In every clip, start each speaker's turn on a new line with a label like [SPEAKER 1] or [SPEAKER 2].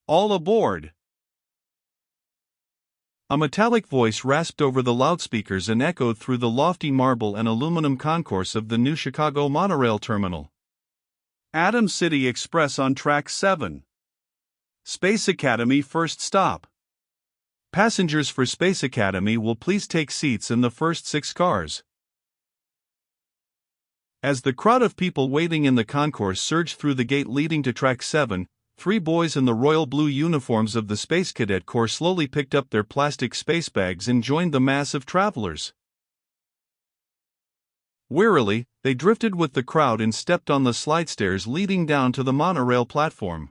[SPEAKER 1] All aboard! A metallic voice rasped over the loudspeakers and echoed through the lofty marble and aluminum concourse of the new Chicago monorail terminal. Atom City Express on Track 7. Space Academy first stop. Passengers for Space Academy will please take seats in the first 6 cars. As the crowd of people waiting in the concourse surged through the gate leading to Track 7, 3 boys in the royal blue uniforms of the Space Cadet Corps slowly picked up their plastic space bags and joined the mass of travelers. Wearily, they drifted with the crowd and stepped on the slidestairs leading down to the monorail platform.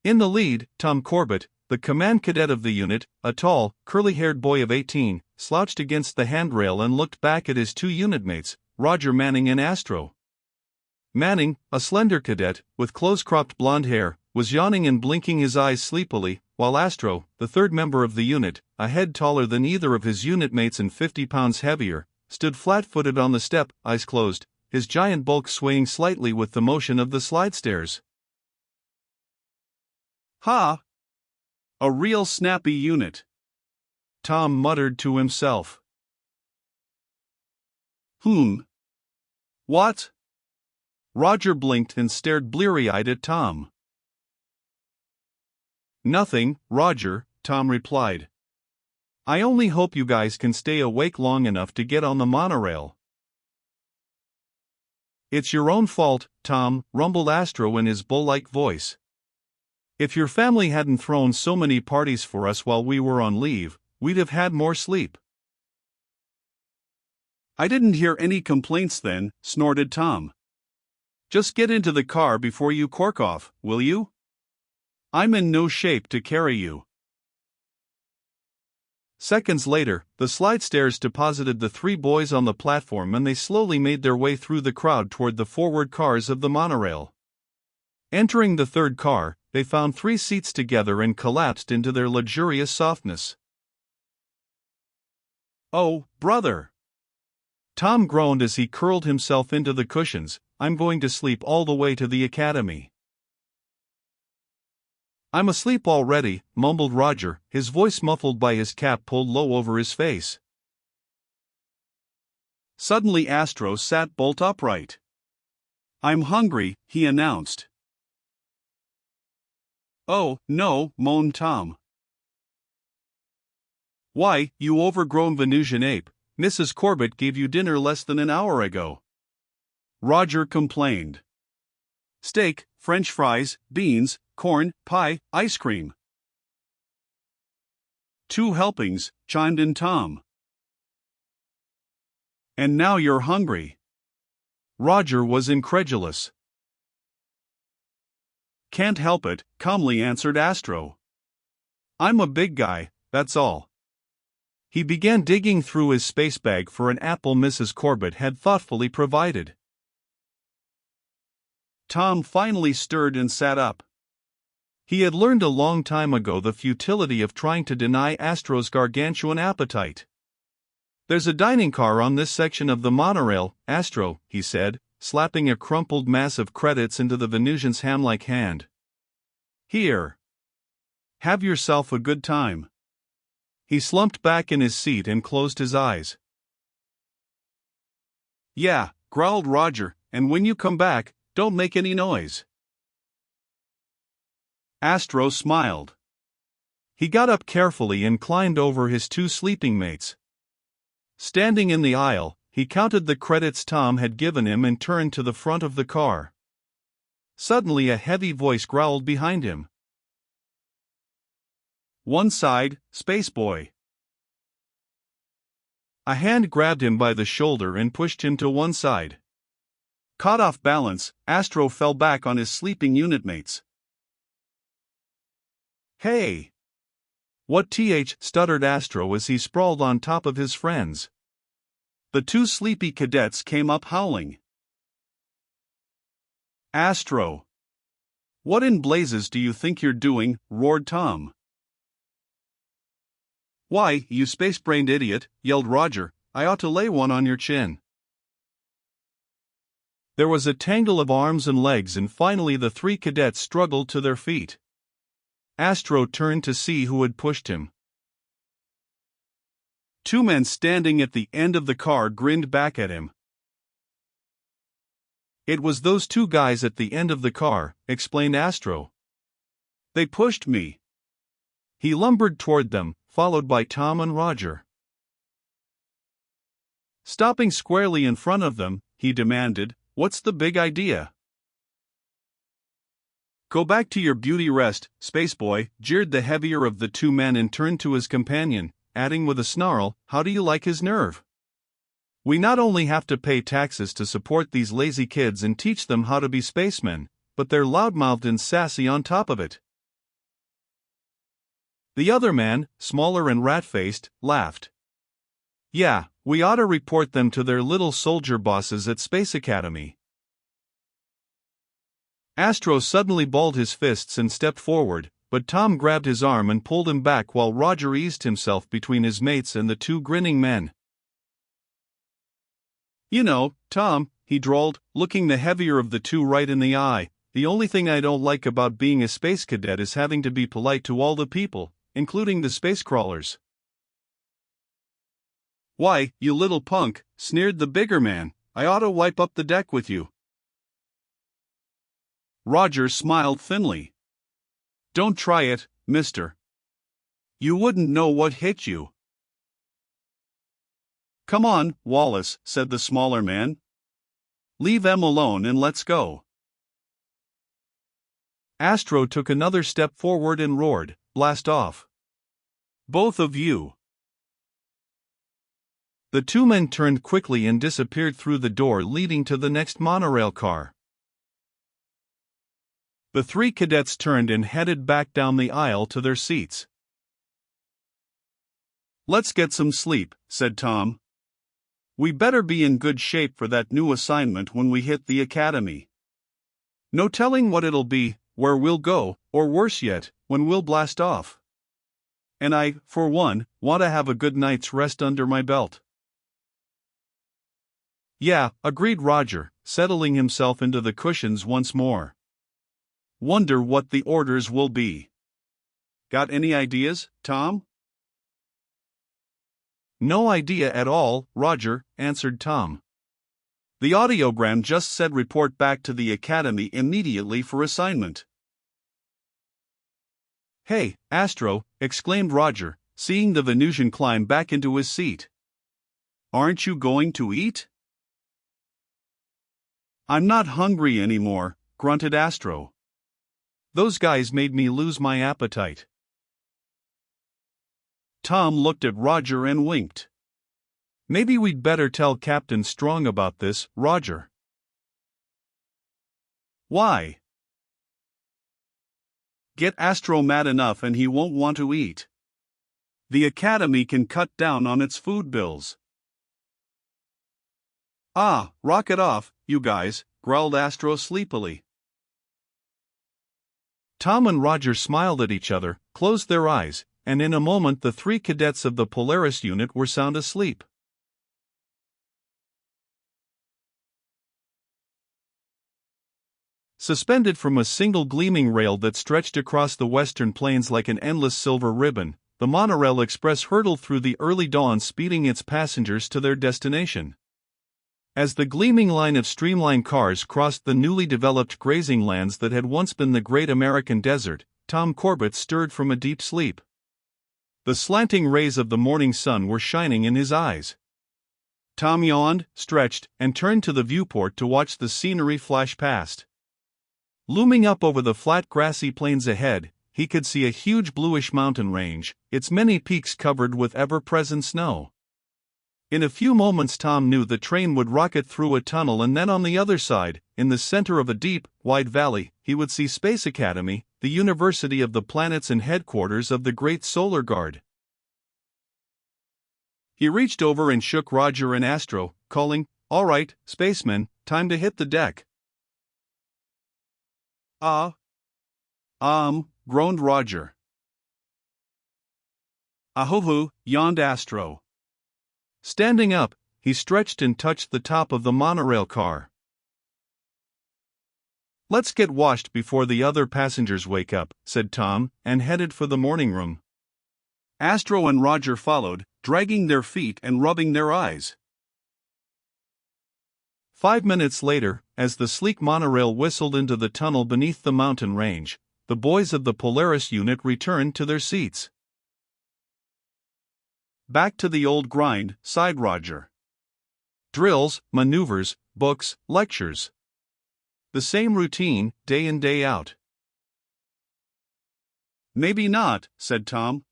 [SPEAKER 1] In the lead, Tom Corbett, the command cadet of the unit, a tall, curly-haired boy of 18, slouched against the handrail and looked back at his 2 unit mates, Roger Manning and Astro. Manning, a slender cadet, with close-cropped blonde hair, was yawning and blinking his eyes sleepily, while Astro, the 3rd member of the unit, a head taller than either of his unit mates and 50 pounds heavier, stood flat-footed on the step, eyes closed, his giant bulk swaying slightly with the motion of the slidestairs. "Ha! A real snappy unit," Tom muttered to himself. What?" Roger blinked and stared bleary-eyed at Tom. "Nothing, Roger," Tom replied. "I only hope you guys can stay awake long enough to get on the monorail." "It's your own fault, Tom," rumbled Astro in his bull-like voice. "If your family hadn't thrown so many parties for us while we were on leave, we'd have had more sleep." "I didn't hear any complaints then," snorted Tom. "Just get into the car before you cork off, will you? I'm in no shape to carry you." Seconds later, the slidestairs deposited the 3 boys on the platform and they slowly made their way through the crowd toward the forward cars of the monorail. Entering the 3rd car, they found 3 seats together and collapsed into their luxurious softness. "Oh, brother!" Tom groaned as he curled himself into the cushions. "I'm going to sleep all the way to the academy." "I'm asleep already," mumbled Roger, his voice muffled by his cap pulled low over his face. Suddenly Astro sat bolt upright. "I'm hungry," he announced. "Oh, no," moaned Tom. "Why, you overgrown Venusian ape, Mrs. Corbett gave you dinner less than an hour ago," Roger complained. "Steak, French fries, beans, corn, pie, ice cream." "2 helpings," chimed in Tom. "And now you're hungry." Roger was incredulous. "Can't help it," calmly answered Astro. "I'm a big guy, that's all." He began digging through his space bag for an apple Mrs. Corbett had thoughtfully provided. Tom finally stirred and sat up. He had learned a long time ago the futility of trying to deny Astro's gargantuan appetite. "There's a dining car on this section of the monorail, Astro," he said, slapping a crumpled mass of credits into the Venusian's ham-like hand. "Here. Have yourself a good time." He slumped back in his seat and closed his eyes. "Yeah," growled Roger, "and when you come back, don't make any noise." Astro smiled. He got up carefully and climbed over his 2 sleeping mates. Standing in the aisle, he counted the credits Tom had given him and turned to the front of the car. Suddenly a heavy voice growled behind him. "One side, Spaceboy." A hand grabbed him by the shoulder and pushed him to one side. Caught off balance, Astro fell back on his sleeping unit mates. "Hey!" "What th?" stuttered Astro as he sprawled on top of his friends. The 2 sleepy cadets came up howling. "Astro! What in blazes do you think you're doing?" roared Tom. "Why, you space-brained idiot," yelled Roger, "I ought to lay one on your chin." There was a tangle of arms and legs and finally the 3 cadets struggled to their feet. Astro turned to see who had pushed him. Two men standing at the end of the car grinned back at him. It was those two guys at the end of the car, explained Astro. They pushed me. He lumbered toward them, followed by Tom and Roger. Stopping squarely in front of them, he demanded, "What's the big idea?" "Go back to your beauty rest, spaceboy," jeered the heavier of the two men and turned to his companion, adding with a snarl, "How do you like his nerve? We not only have to pay taxes to support these lazy kids and teach them how to be spacemen, but they're loudmouthed and sassy on top of it." The other man, smaller and rat-faced, laughed. "Yeah, we ought to report them to their little soldier bosses at Space Academy." Astro suddenly balled his fists and stepped forward, but Tom grabbed his arm and pulled him back while Roger eased himself between his mates and the two grinning men. "You know, Tom," he drawled, looking the heavier of the two right in the eye, "the only thing I don't like about being a space cadet is having to be polite to all the people, including the space crawlers." "Why, you little punk," sneered the bigger man, "I ought to wipe up the deck with you." Roger smiled thinly. "Don't try it, mister. You wouldn't know what hit you." "Come on, Wallace," said the smaller man. "Leave them alone and let's go." Astro took another step forward and roared, "Blast off. Both of you." The two men turned quickly and disappeared through the door leading to the next monorail car. The three cadets turned and headed back down the aisle to their seats. "Let's get some sleep," said Tom. "We better be in good shape for that new assignment when we hit the academy. No telling what it'll be, where we'll go, or worse yet, when we'll blast off. And I, for one, want to have a good night's rest under my belt." "Yeah," agreed Roger, settling himself into the cushions once more. "Wonder what the orders will be. Got any ideas, Tom?" "No idea at all, Roger," answered Tom. "The audiogram just said report back to the academy immediately for assignment." "Hey, Astro," exclaimed Roger, seeing the Venusian climb back into his seat. "Aren't you going to eat?" "I'm not hungry anymore," grunted Astro. "Those guys made me lose my appetite." Tom looked at Roger and winked. "Maybe we'd better tell Captain Strong about this, Roger." "Why?" "Get Astro mad enough and he won't want to eat. The academy can cut down on its food bills." "Ah, rock it off, you guys," growled Astro sleepily. Tom and Roger smiled at each other, closed their eyes, and in a moment the three cadets of the Polaris unit were sound asleep. Suspended from a single gleaming rail that stretched across the western plains like an endless silver ribbon, the monorail express hurtled through the early dawn, speeding its passengers to their destination. As the gleaming line of streamlined cars crossed the newly developed grazing lands that had once been the Great American Desert, Tom Corbett stirred from a deep sleep. The slanting rays of the morning sun were shining in his eyes. Tom yawned, stretched, and turned to the viewport to watch the scenery flash past. Looming up over the flat grassy plains ahead, he could see a huge bluish mountain range, its many peaks covered with ever-present snow. In a few moments Tom knew the train would rocket through a tunnel, and then on the other side, in the center of a deep, wide valley, he would see Space Academy, the university of the planets and headquarters of the Great Solar Guard. He reached over and shook Roger and Astro, calling, "All right, spacemen, time to hit the deck." Groaned Roger. "Ahoo," yawned Astro. Standing up, he stretched and touched the top of the monorail car. "Let's get washed before the other passengers wake up," said Tom, and headed for the morning room. Astro and Roger followed, dragging their feet and rubbing their eyes. 5 minutes later, as the sleek monorail whistled into the tunnel beneath the mountain range, the boys of the Polaris unit returned to their seats. "Back to the old grind," sighed Roger. "Drills, maneuvers, books, lectures. The same routine, day in day out." "Maybe not," said Tom.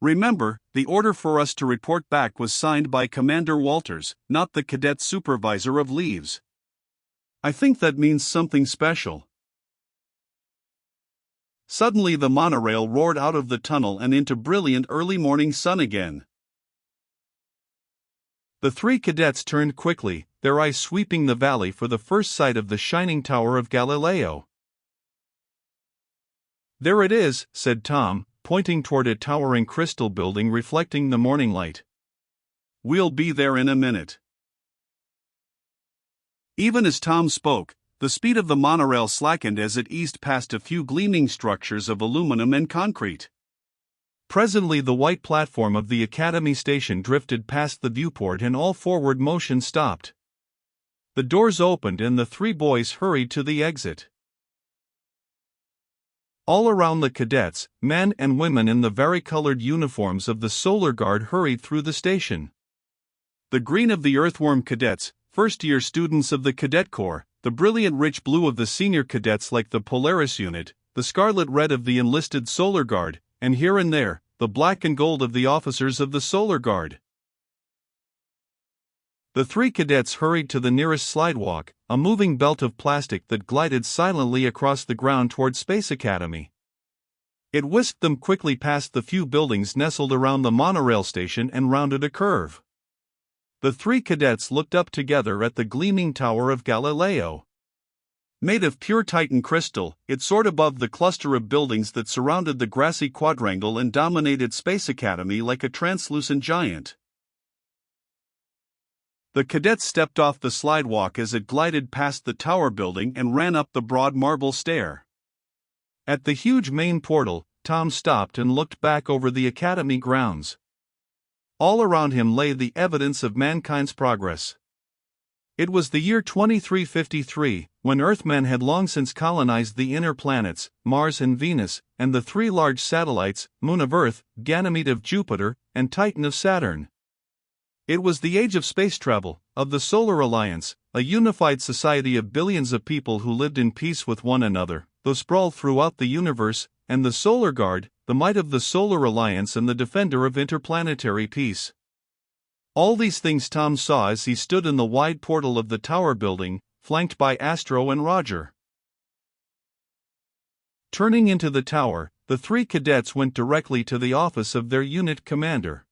[SPEAKER 1] "Remember, the order for us to report back was signed by Commander Walters, not the cadet supervisor of leaves. I think that means something special." Suddenly the monorail roared out of the tunnel and into brilliant early morning sun again. The three cadets turned quickly, their eyes sweeping the valley for the first sight of the shining Tower of Galileo. "There it is," said Tom, pointing toward a towering crystal building reflecting the morning light. "We'll be there in a minute." Even as Tom spoke, the speed of the monorail slackened as it eased past a few gleaming structures of aluminum and concrete. Presently the white platform of the Academy station drifted past the viewport and all forward motion stopped. The doors opened and the three boys hurried to the exit. All around the cadets, men and women in the varicolored uniforms of the Solar Guard hurried through the station. The green of the Earthworm cadets, first-year students of the Cadet Corps, the brilliant rich blue of the senior cadets like the Polaris unit, the scarlet red of the enlisted Solar Guard, and here and there, the black and gold of the officers of the Solar Guard. The three cadets hurried to the nearest slidewalk, a moving belt of plastic that glided silently across the ground toward Space Academy. It whisked them quickly past the few buildings nestled around the monorail station and rounded a curve. The three cadets looked up together at the gleaming Tower of Galileo. Made of pure Titan crystal, it soared above the cluster of buildings that surrounded the grassy quadrangle and dominated Space Academy like a translucent giant. The cadets stepped off the slidewalk as it glided past the tower building and ran up the broad marble stair. At the huge main portal, Tom stopped and looked back over the Academy grounds. All around him lay the evidence of mankind's progress. It was the year 2353, when Earthmen had long since colonized the inner planets, Mars and Venus, and the three large satellites, Moon of Earth, Ganymede of Jupiter, and Titan of Saturn. It was the age of space travel, of the Solar Alliance, a unified society of billions of people who lived in peace with one another, though sprawled throughout the universe, and the Solar Guard, the might of the Solar Alliance and the defender of interplanetary peace. All these things Tom saw as he stood in the wide portal of the tower building, flanked by Astro and Roger. Turning into the tower, the three cadets went directly to the office of their unit commander.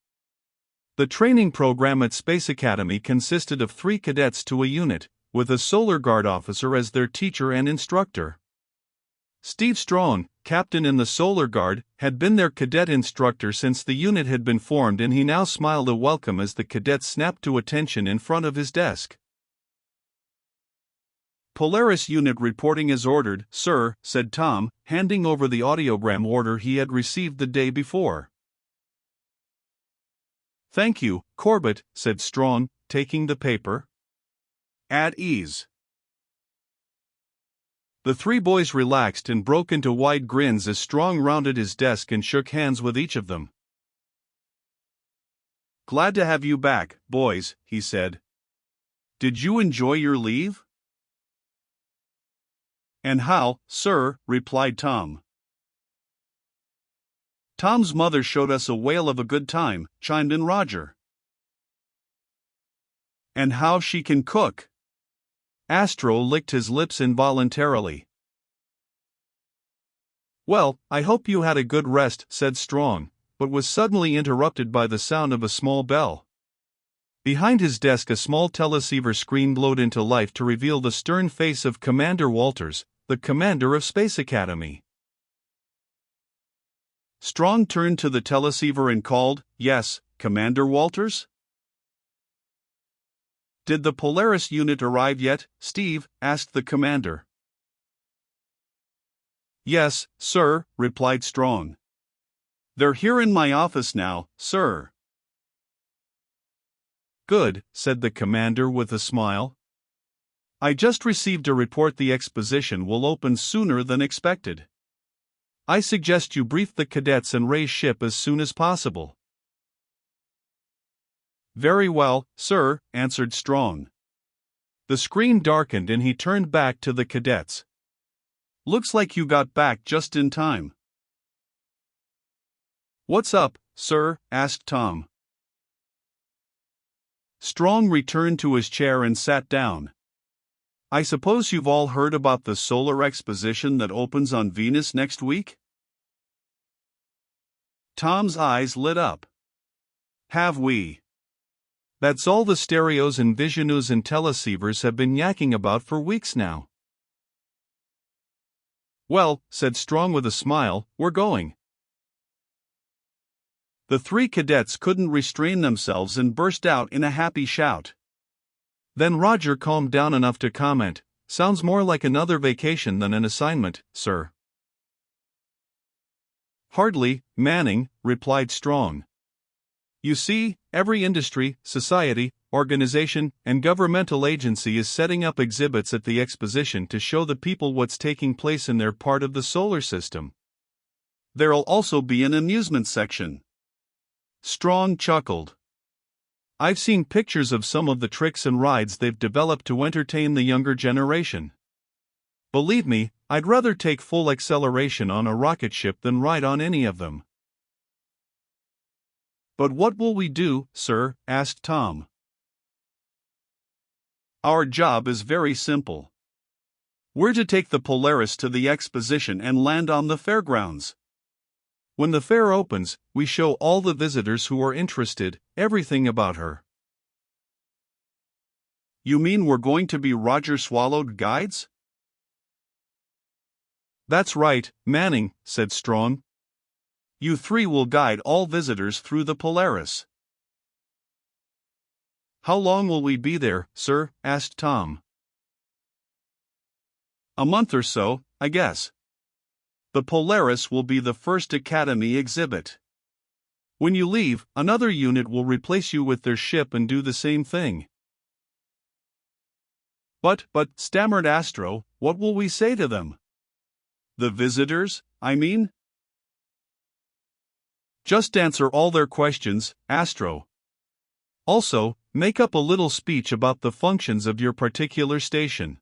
[SPEAKER 1] The training program at Space Academy consisted of 3 cadets to a unit, with a Solar Guard officer as their teacher and instructor. Steve Strong, captain in the Solar Guard, had been their cadet instructor since the unit had been formed, and he now smiled a welcome as the cadets snapped to attention in front of his desk. "Polaris unit reporting as ordered, sir," said Tom, handing over the audiogram order he had received the day before. "Thank you, Corbett," said Strong, taking the paper. "At ease." The 3 boys relaxed and broke into wide grins as Strong rounded his desk and shook hands with each of them. "Glad to have you back, boys," he said. "Did you enjoy your leave?" "And how, sir?" replied Tom. "Tom's mother showed us a whale of a good time," chimed in Roger. "And how she can cook!" Astro licked his lips involuntarily. "Well, I hope you had a good rest," said Strong, but was suddenly interrupted by the sound of a small bell. Behind his desk a small teleceiver screen glowed into life to reveal the stern face of Commander Walters, the commander of Space Academy. Strong turned to the teleceiver and called, "Yes, Commander Walters?" "Did the Polaris unit arrive yet, Steve?" asked the commander. Yes, sir, replied Strong. They're here in my office now, sir. Good, said the commander with a smile. I just received a report the exposition will open sooner than expected. I suggest you brief the cadets and raise ship as soon as possible. Very well, sir, answered Strong. The screen darkened and he turned back to the cadets. Looks like you got back just in time. What's up, sir? Asked Tom. Strong returned to his chair and sat down. I suppose you've all heard about the solar exposition that opens on Venus next week? Tom's eyes lit up. Have we? That's all the stereos and visionews and teleceivers have been yakking about for weeks now. Well, said Strong with a smile, we're going. The three cadets couldn't restrain themselves and burst out in a happy shout. Then Roger calmed down enough to comment, sounds more like another vacation than an assignment, sir. Hardly, Manning, replied Strong. You see, every industry, society, organization, and governmental agency is setting up exhibits at the exposition to show the people what's taking place in their part of the solar system. There'll also be an amusement section. Strong chuckled. I've seen pictures of some of the tricks and rides they've developed to entertain the younger generation. Believe me, I'd rather take full acceleration on a rocket ship than ride on any of them. But what will we do, sir? Asked Tom. Our job is very simple. We're to take the Polaris to the exposition and land on the fairgrounds. When the fair opens, we show all the visitors who are interested everything about her. You mean we're going to be Roger Swallowed guides? That's right, Manning, said Strong. You three will guide all visitors through the Polaris. How long will we be there, sir? Asked Tom. A month or so, I guess. The Polaris will be the first Academy exhibit. When you leave, another unit will replace you with their ship and do the same thing. But, stammered Astro, what will we say to them? The visitors, I mean? Just answer all their questions, Astro. Also, make up a little speech about the functions of your particular station.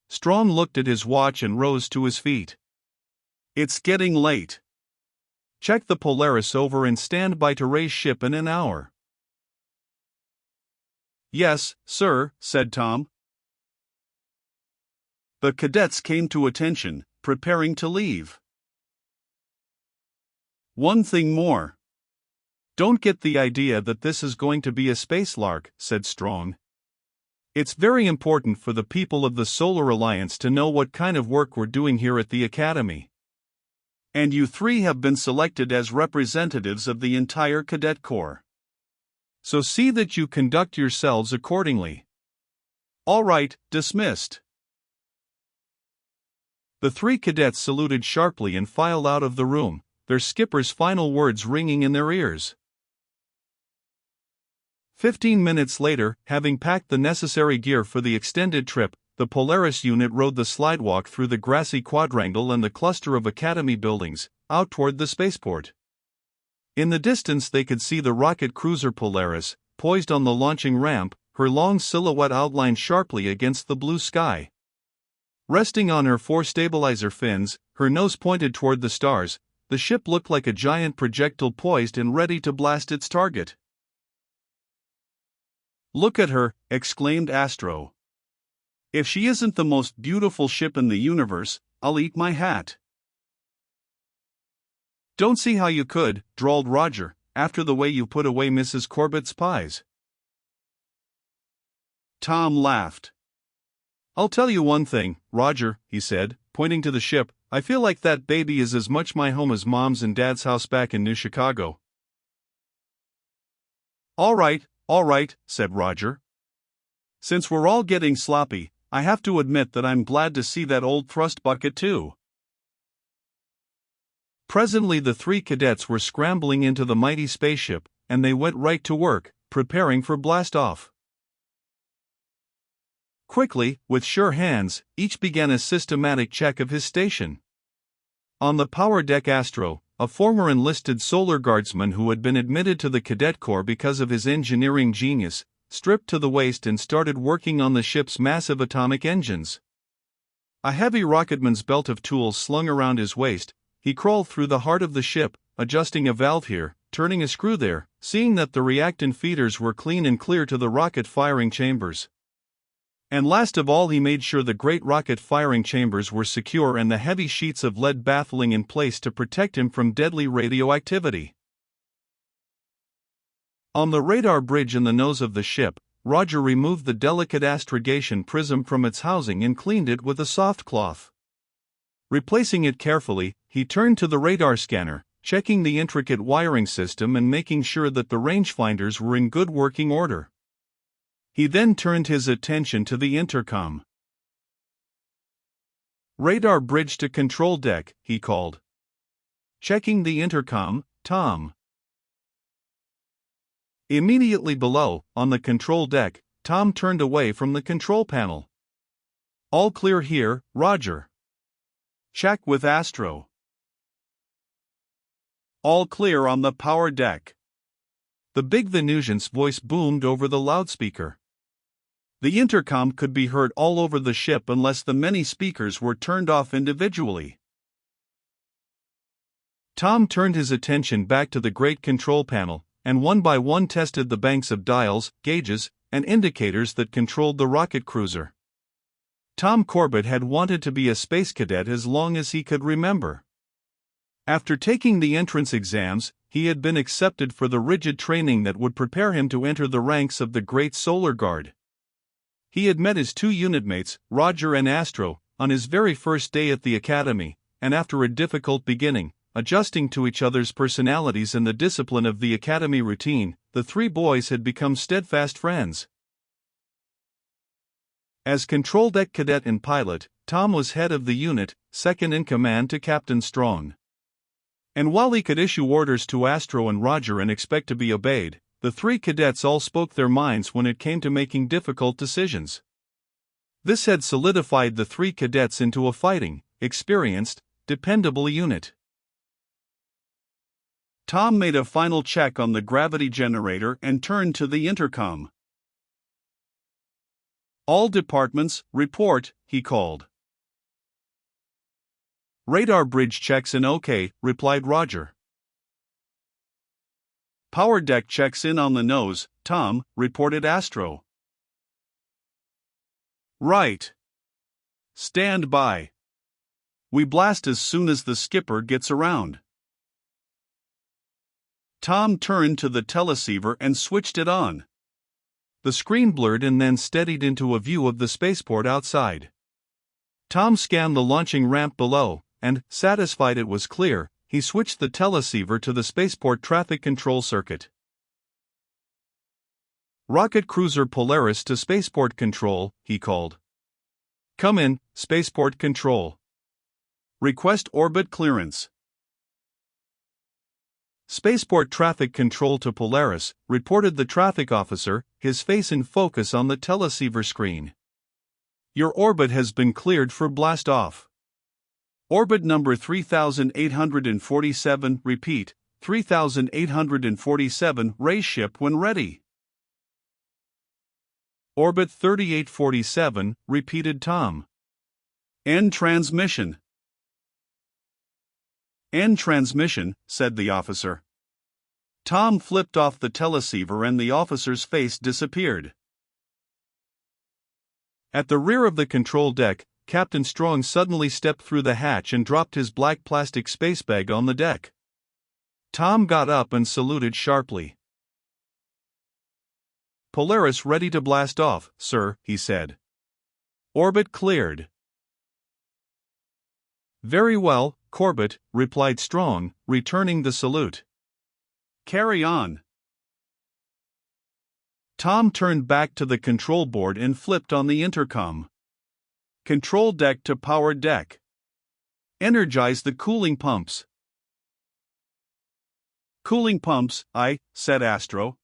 [SPEAKER 1] Strong looked at his watch and rose to his feet. It's getting late. Check the Polaris over and stand by to raise ship in an hour. Yes, sir, said Tom. The cadets came to attention, preparing to leave. One thing more. Don't get the idea that this is going to be a space lark, said Strong. It's very important for the people of the Solar Alliance to know what kind of work we're doing here at the Academy. And you three have been selected as representatives of the entire Cadet Corps. So see that you conduct yourselves accordingly. All right, dismissed. The three cadets saluted sharply and filed out of the room, their skipper's final words ringing in their ears. 15 minutes later, having packed the necessary gear for the extended trip, the Polaris unit rode the slidewalk through the grassy quadrangle and the cluster of Academy buildings, out toward the spaceport. In the distance they could see the rocket cruiser Polaris, poised on the launching ramp, her long silhouette outlined sharply against the blue sky. Resting on her 4 stabilizer fins, her nose pointed toward the stars, the ship looked like a giant projectile poised and ready to blast its target. Look at her, exclaimed Astro. If she isn't the most beautiful ship in the universe, I'll eat my hat. Don't see how you could, drawled Roger, after the way you put away Mrs. Corbett's pies. Tom laughed. I'll tell you one thing, Roger, he said, pointing to the ship, I feel like that baby is as much my home as Mom's and Dad's house back in New Chicago. All right, said Roger. Since we're all getting sloppy, I have to admit that I'm glad to see that old thrust bucket too." Presently the three cadets were scrambling into the mighty spaceship, and they went right to work, preparing for blast-off. Quickly, with sure hands, each began a systematic check of his station. On the power deck, Astro, a former enlisted solar guardsman who had been admitted to the cadet corps because of his engineering genius, stripped to the waist and started working on the ship's massive atomic engines. A heavy rocketman's belt of tools slung around his waist, he crawled through the heart of the ship, adjusting a valve here, turning a screw there, seeing that the reactant feeders were clean and clear to the rocket firing chambers. And last of all, he made sure the great rocket firing chambers were secure and the heavy sheets of lead baffling in place to protect him from deadly radioactivity. On the radar bridge in the nose of the ship, Roger removed the delicate astrogation prism from its housing and cleaned it with a soft cloth. Replacing it carefully, he turned to the radar scanner, checking the intricate wiring system and making sure that the rangefinders were in good working order. He then turned his attention to the intercom. "Radar bridge to control deck," he called. "Checking the intercom, Tom." Immediately below, on the control deck, Tom turned away from the control panel. "All clear here, Roger." "Check with Astro." "All clear on the power deck." The big Venusian's voice boomed over the loudspeaker. The intercom could be heard all over the ship unless the many speakers were turned off individually. Tom turned his attention back to the great control panel, and one by one tested the banks of dials, gauges, and indicators that controlled the rocket cruiser. Tom Corbett had wanted to be a space cadet as long as he could remember. After taking the entrance exams, he had been accepted for the rigid training that would prepare him to enter the ranks of the Great Solar Guard. He had met his two unit mates, Roger and Astro, on his very first day at the academy, and after a difficult beginning, adjusting to each other's personalities and the discipline of the academy routine, the three boys had become steadfast friends. As control deck cadet and pilot, Tom was head of the unit, second in command to Captain Strong. And while he could issue orders to Astro and Roger and expect to be obeyed, the three cadets all spoke their minds when it came to making difficult decisions. This had solidified the three cadets into a fighting, experienced, dependable unit. Tom made a final check on the gravity generator and turned to the intercom. "All departments, report," he called. "Radar bridge checks in OK," replied Roger. "Power deck checks in on the nose, Tom," reported Astro. "Right. Stand by. We blast as soon as the skipper gets around." Tom turned to the teleceiver and switched it on. The screen blurred and then steadied into a view of the spaceport outside. Tom scanned the launching ramp below, and, satisfied it was clear, he switched the teleceiver to the spaceport traffic control circuit. "Rocket cruiser Polaris to spaceport control," he called. "Come in, spaceport control. Request orbit clearance." "Spaceport traffic control to Polaris," reported the traffic officer, his face in focus on the teleceiver screen. "Your orbit has been cleared for blast-off. Orbit number 3847, repeat, 3847, raise ship when ready." "Orbit 3847, repeated Tom. "End transmission." "End transmission," said the officer. Tom flipped off the teleceiver and the officer's face disappeared. At the rear of the control deck, Captain Strong suddenly stepped through the hatch and dropped his black plastic space bag on the deck. Tom got up and saluted sharply. "Polaris ready to blast off, sir," he said. "Orbit cleared." "Very well, Corbett," replied Strong, returning the salute. "Carry on." Tom turned back to the control board and flipped on the intercom. Control deck to power deck. Energize the cooling pumps. Cooling pumps, said Astro.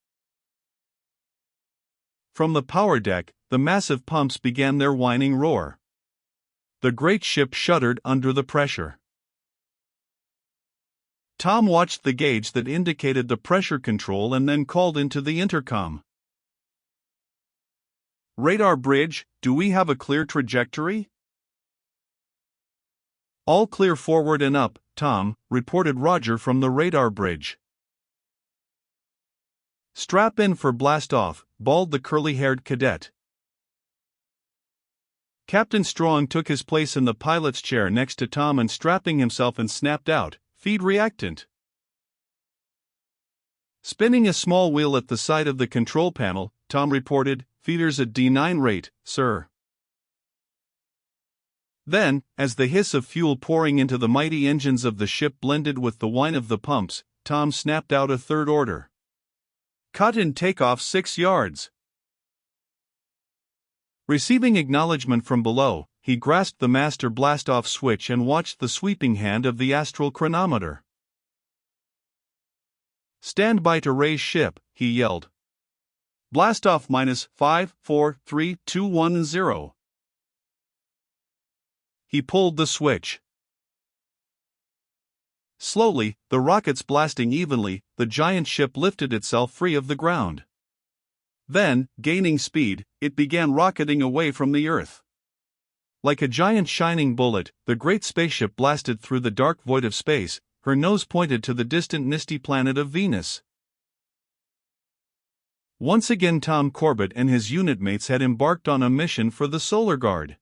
[SPEAKER 1] From the power deck, the massive pumps began their whining roar. The great ship shuddered under the pressure. Tom watched the gauge that indicated the pressure control and then called into the intercom. Radar bridge, do we have a clear trajectory? All clear forward and up, Tom, reported Roger from the radar bridge. Strap in for blast-off, bawled the curly-haired cadet. Captain Strong took his place in the pilot's chair next to Tom and strapping himself and snapped out, feed reactant. Spinning a small wheel at the side of the control panel, Tom reported, feeders at D9 rate, sir. Then, as the hiss of fuel pouring into the mighty engines of the ship blended with the whine of the pumps, Tom snapped out a third order. Cut and take off 6 yards. Receiving acknowledgement from below, he grasped the master blast-off switch and watched the sweeping hand of the astral chronometer. Stand by to raise ship, he yelled. Blast-off minus 5, 4, 3, 2, 1, 0. He pulled the switch. Slowly, the rockets blasting evenly, the giant ship lifted itself free of the ground. Then, gaining speed, it began rocketing away from the Earth. Like a giant shining bullet, the great spaceship blasted through the dark void of space, her nose pointed to the distant misty planet of Venus. Once again Tom Corbett and his unit mates had embarked on a mission for the Solar Guard.